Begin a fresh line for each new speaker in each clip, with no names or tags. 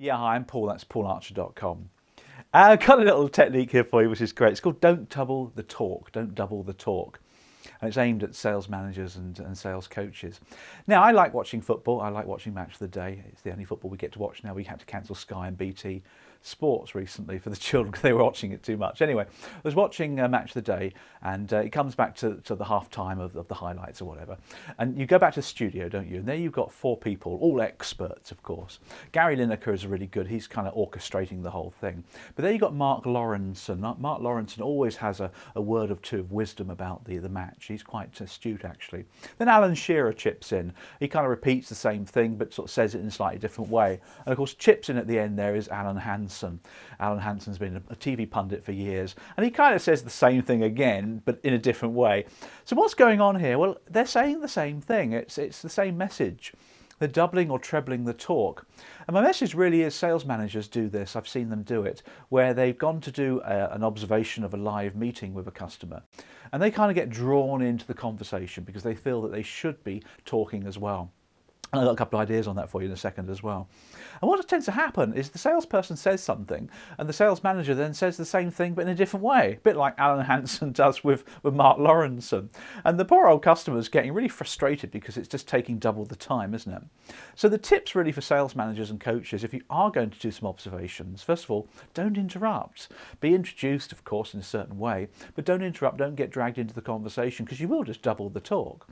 Yeah, hi, I'm Paul, that's paularcher.com. I've got a little technique here for you, which is great. It's called Don't Double the Talk. Don't double the talk. And it's aimed at sales managers and sales coaches. Now, I like watching football. I like watching Match of the Day. It's the only football we get to watch now. We had to cancel Sky and BT Sports recently for the children because they were watching it too much. Anyway, I was watching Match of the Day, and it comes back to the half time of the highlights or whatever. And you go back to the studio, don't you? And there you've got four people, all experts, of course. Gary Lineker is really good. He's kind of orchestrating the whole thing. But there you've got Mark Lawrenson. Mark Lawrenson always has a word or two of wisdom about the match. He's quite astute, actually. Then Alan Shearer chips in. He kind of repeats the same thing, but sort of says it in a slightly different way. And of course, chips in at the end there is Alan Hansen. Alan Hansen's been a TV pundit for years, and he kind of says the same thing again, but in a different way. So what's going on here? Well, they're saying the same thing. It's the same message. They're doubling or trebling the talk. And my message really is sales managers do this. I've seen them do it, where they've gone to do an observation of a live meeting with a customer, and they kind of get drawn into the conversation because they feel that they should be talking as well. And I've got a couple of ideas on that for you in a second as well. And what tends to happen is the salesperson says something and the sales manager then says the same thing but in a different way, a bit like Alan Hansen does with Mark Lawrenson. And the poor old customer's getting really frustrated because it's just taking double the time, isn't it? So the tips really for sales managers and coaches, if you are going to do some observations, first of all, don't interrupt. Be introduced, of course, in a certain way, but don't interrupt, don't get dragged into the conversation because you will just double the talk.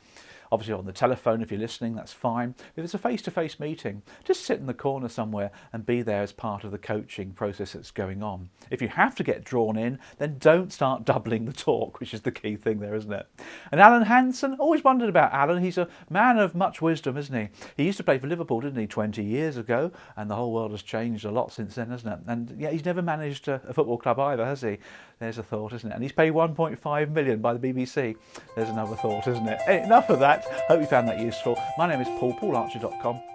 Obviously on the telephone, if you're listening, that's fine. If it's a face-to-face meeting, just sit in the corner somewhere and be there as part of the coaching process that's going on. If you have to get drawn in, then don't start doubling the talk, which is the key thing there, isn't it? And Alan Hansen, always wondered about Alan. He's a man of much wisdom, isn't he? He used to play for Liverpool, didn't he, 20 years ago? And the whole world has changed a lot since then, hasn't it? And yeah, he's never managed a football club either, has he? There's a thought, isn't it? And he's paid 1.5 million by the BBC. There's another thought, isn't it? Enough of that. Hope you found that useful. My name is Paul, paularcher.com.